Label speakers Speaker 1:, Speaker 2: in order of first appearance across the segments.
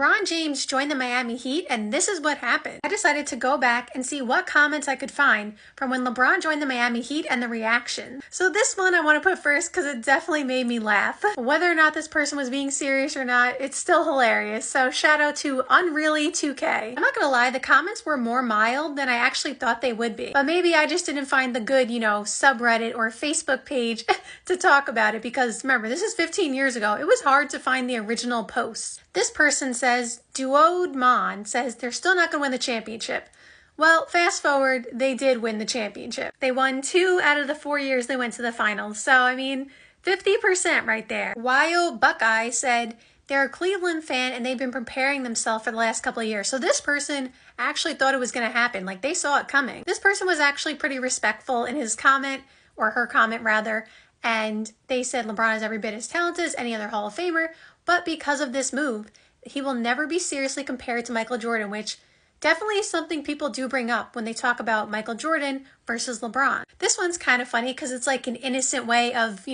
Speaker 1: LeBron James joined the Miami Heat, and this is what happened. I decided to go back and see what comments I could find from when LeBron joined the Miami Heat and the reaction. So this one I want to put first because it definitely made me laugh. Whether or not this person was being serious or not, it's still hilarious. So shout out to Unreally2K. I'm not gonna lie, the comments were more mild than I actually thought they would be. But maybe I just didn't find the good, subreddit or Facebook page to talk about it, because remember, this is 15 years ago. It was hard to find the original posts. This person says, Duodman says they're still not going to win the championship. Well, fast forward, they did win the championship. They won 2 out of the 4 years they went to the finals. So, 50% right there. Wyo Buckeye said they're a Cleveland fan and they've been preparing themselves for the last couple of years. So this person actually thought it was going to happen. Like, they saw it coming. This person was actually pretty respectful in his comment, or her comment rather, and they said LeBron is every bit as talented as any other Hall of Famer, but because of this move, he will never be seriously compared to Michael Jordan, which definitely is something people do bring up when they talk about Michael Jordan versus LeBron. This one's kind of funny because it's like an innocent way of,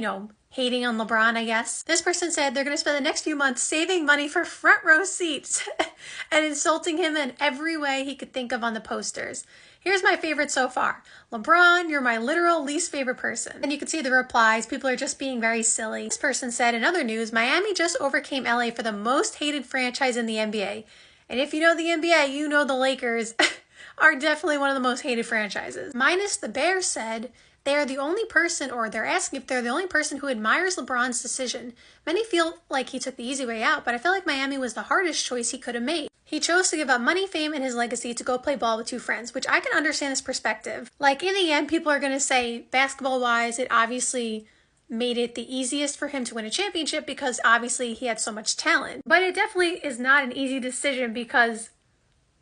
Speaker 1: hating on LeBron, I guess. This person said they're going to spend the next few months saving money for front row seats and insulting him in every way he could think of on the posters. Here's my favorite so far. LeBron, you're my literal least favorite person. And you can see the replies. People are just being very silly. This person said, in other news, Miami just overcame LA for the most hated franchise in the NBA. And if you know the NBA, you know the Lakers are definitely one of the most hated franchises. Minus the Bears said they are the only person, or they're asking if they're the only person who admires LeBron's decision. Many feel like he took the easy way out, but I felt like Miami was the hardest choice he could have made. He chose to give up money, fame, and his legacy to go play ball with 2 friends, which I can understand this perspective. Like, in the end, people are going to say, basketball-wise, it obviously made it the easiest for him to win a championship because obviously he had so much talent. But it definitely is not an easy decision because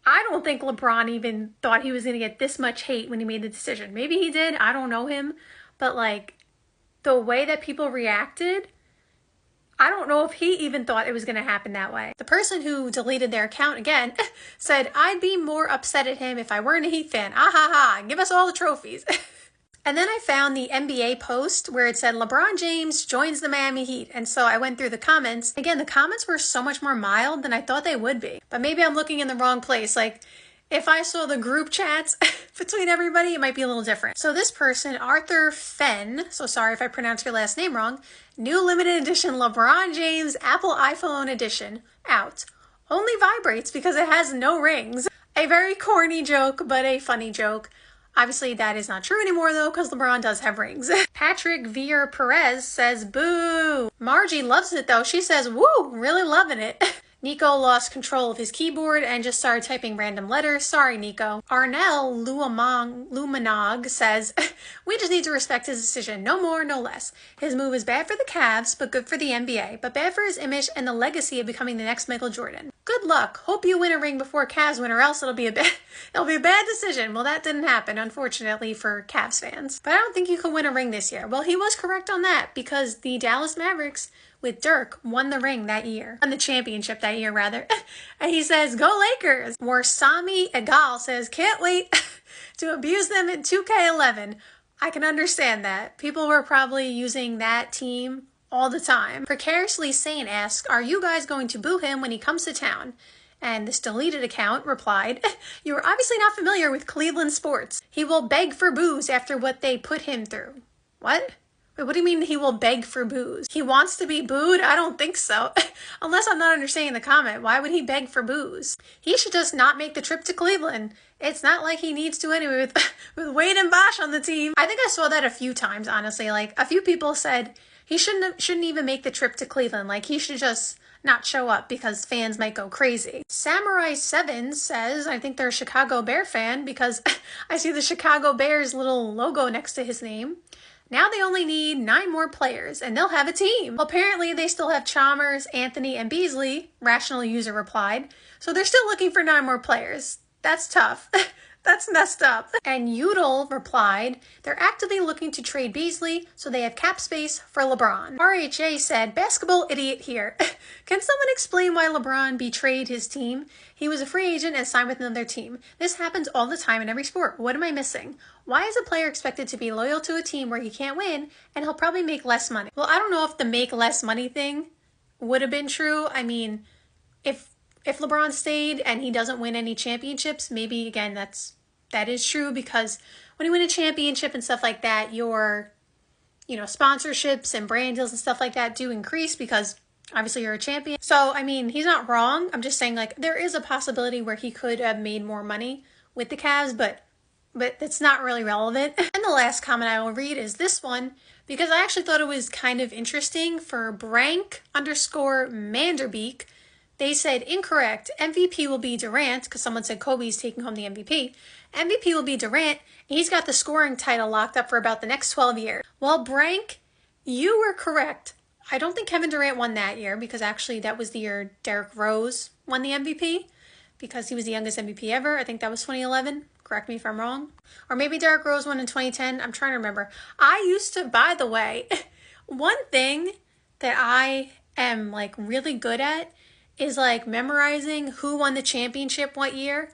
Speaker 1: I don't think LeBron even thought he was going to get this much hate when he made the decision. Maybe he did. I don't know him. But, the way that people reacted, I don't know if he even thought it was going to happen that way. The person who deleted their account again said, I'd be more upset at him if I weren't a Heat fan. Ah ha ha, give us all the trophies. And then I found the NBA post where it said LeBron James joins the Miami Heat. And so I went through the comments. Again, the comments were so much more mild than I thought they would be. But maybe I'm looking in the wrong place. If I saw the group chats between everybody, it might be a little different. So this person, Arthur Fenn, so sorry if I pronounced your last name wrong, new limited edition LeBron James Apple iPhone edition out. Only vibrates because it has no rings. A very corny joke, but a funny joke. Obviously, that is not true anymore, though, because LeBron does have rings. Patrick Vier Perez says, boo. Margie loves it, though. She says, woo, really loving it. Nico lost control of his keyboard and just started typing random letters. Sorry, Nico. Arnell Lumanog says, we just need to respect his decision. No more, no less. His move is bad for the Cavs, but good for the NBA. But bad for his image and the legacy of becoming the next Michael Jordan. Good luck. Hope you win a ring before Cavs win, or else it'll be a bad decision. Well, that didn't happen, unfortunately, for Cavs fans. But I don't think you can win a ring this year. Well, he was correct on that because the Dallas Mavericks with Dirk won the ring that year. Won the championship that year, rather. And he says, go Lakers. Warsami Egal says, can't wait to abuse them in 2K11. I can understand that. People were probably using that team all the time. Precariously Sane asks, are you guys going to boo him when he comes to town? And this deleted account replied, you are obviously not familiar with Cleveland sports. He will beg for boos after what they put him through. What? Wait, what do you mean he will beg for boos? He wants to be booed? I don't think so. Unless I'm not understanding the comment. Why would he beg for boos? He should just not make the trip to Cleveland. It's not like he needs to anyway with Wade and Bosch on the team. I think I saw that a few times, honestly. A few people said he shouldn't even make the trip to Cleveland. He should just not show up because fans might go crazy. Samurai7 says, I think they're a Chicago Bear fan because I see the Chicago Bears little logo next to his name. Now they only need 9 more players, and they'll have a team. Well, apparently, they still have Chalmers, Anthony, and Beasley, rational user replied. So they're still looking for 9 more players. That's tough. That's messed up. And Udall replied, they're actively looking to trade Beasley, so they have cap space for LeBron. RHA said, basketball idiot here. Can someone explain why LeBron betrayed his team? He was a free agent and signed with another team. This happens all the time in every sport. What am I missing? Why is a player expected to be loyal to a team where he can't win and he'll probably make less money? Well, I don't know if the make less money thing would have been true. If if LeBron stayed and he doesn't win any championships, maybe again, that is true, because when you win a championship and stuff like that, your, sponsorships and brand deals and stuff like that do increase because obviously you're a champion. So, I mean, he's not wrong. I'm just saying, like, there is a possibility where he could have made more money with the Cavs, but it's not really relevant. And the last comment I will read is this one, because I actually thought it was kind of interesting. For Brank_Manderbeek, they said incorrect. MVP will be Durant, because someone said Kobe's taking home the MVP. MVP will be Durant, and he's got the scoring title locked up for about the next 12 years. Well, Brank, you were correct. I don't think Kevin Durant won that year, because actually that was the year Derrick Rose won the MVP, because he was the youngest MVP ever. I think that was 2011. Correct me if I'm wrong. Or maybe Derrick Rose won in 2010. I'm trying to remember. I used to, by the way, one thing that I am like really good at is like memorizing who won the championship what year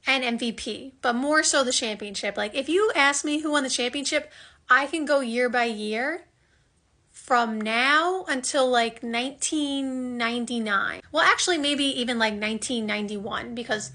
Speaker 1: and MVP, but more so the championship. Like if you ask me who won the championship, I can go year by year from now until like 1999. Well, actually maybe even like 1991, because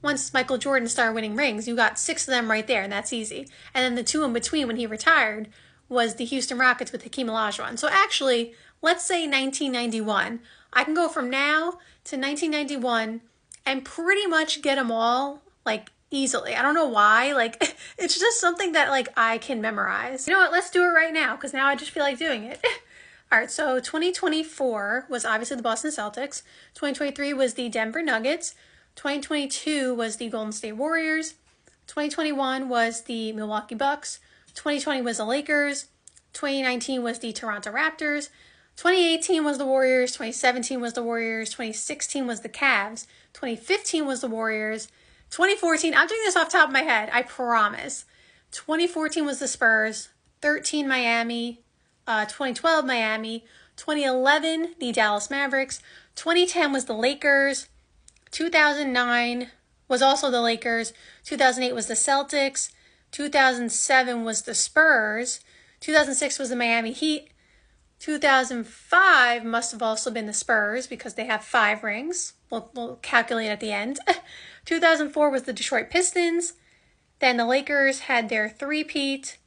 Speaker 1: once Michael Jordan started winning rings, you got 6 of them right there, and that's easy. And then the 2 in between when he retired was the Houston Rockets with Hakeem Olajuwon. So actually, let's say 1991. I can go from now to 1991 and pretty much get them all, like, easily. I don't know why. Like, it's just something that, like, I can memorize. You know what? Let's do it right now, because now I just feel like doing it. All right, so 2024 was obviously the Boston Celtics. 2023 was the Denver Nuggets. 2022 was the Golden State Warriors. 2021 was the Milwaukee Bucks. 2020 was the Lakers. 2019 was the Toronto Raptors. 2018 was the Warriors. 2017 was the Warriors. 2016 was the Cavs. 2015 was the Warriors. 2014, I'm doing this off the top of my head, I promise. 2014 was the Spurs. 13 Miami. 2012 Miami. 2011 the Dallas Mavericks. 2010 was the Lakers. 2009 was also the Lakers. 2008 was the Celtics. 2007 was the Spurs. 2006 was the Miami Heat. 2005 must have also been the Spurs, because they have 5 rings. We'll calculate at the end. 2004 was the Detroit Pistons. Then the Lakers had their three-peat.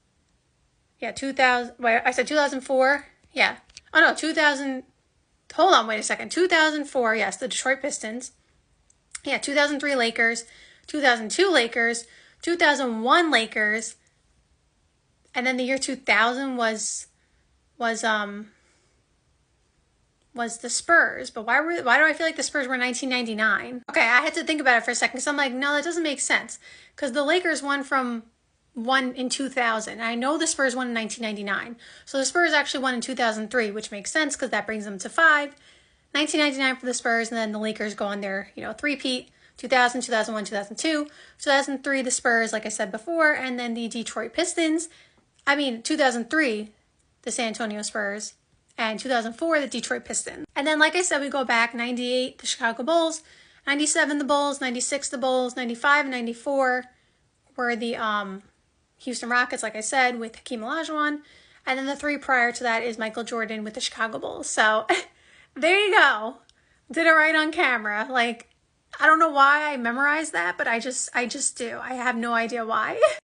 Speaker 1: Yeah, 2000. Wait, I said 2004. Yeah. Oh no, 2000. Hold on, wait a second. 2004. Yes, the Detroit Pistons. Yeah, 2003 Lakers, 2002 Lakers, 2001 Lakers, and then the year 2000 was the Spurs. But why do I feel like the Spurs were 1999? Okay, I had to think about it for a second, because I'm like, no, that doesn't make sense, because the Lakers won in 2000. I know the Spurs won in 1999, so the Spurs actually won in 2003, which makes sense because that brings them to 5. 1999 for the Spurs, and then the Lakers go on their, three-peat, 2000, 2001, 2002. 2003, the Spurs, like I said before, and then the Detroit Pistons. 2003, the San Antonio Spurs, and 2004, the Detroit Pistons. And then, like I said, we go back, 98, the Chicago Bulls, 97, the Bulls, 96, the Bulls, 95 and 94 were the Houston Rockets, like I said, with Hakeem Olajuwon. And then the 3 prior to that is Michael Jordan with the Chicago Bulls. So there you go. Did it right on camera. Like, I don't know why I memorized that, but I just do. I have no idea why.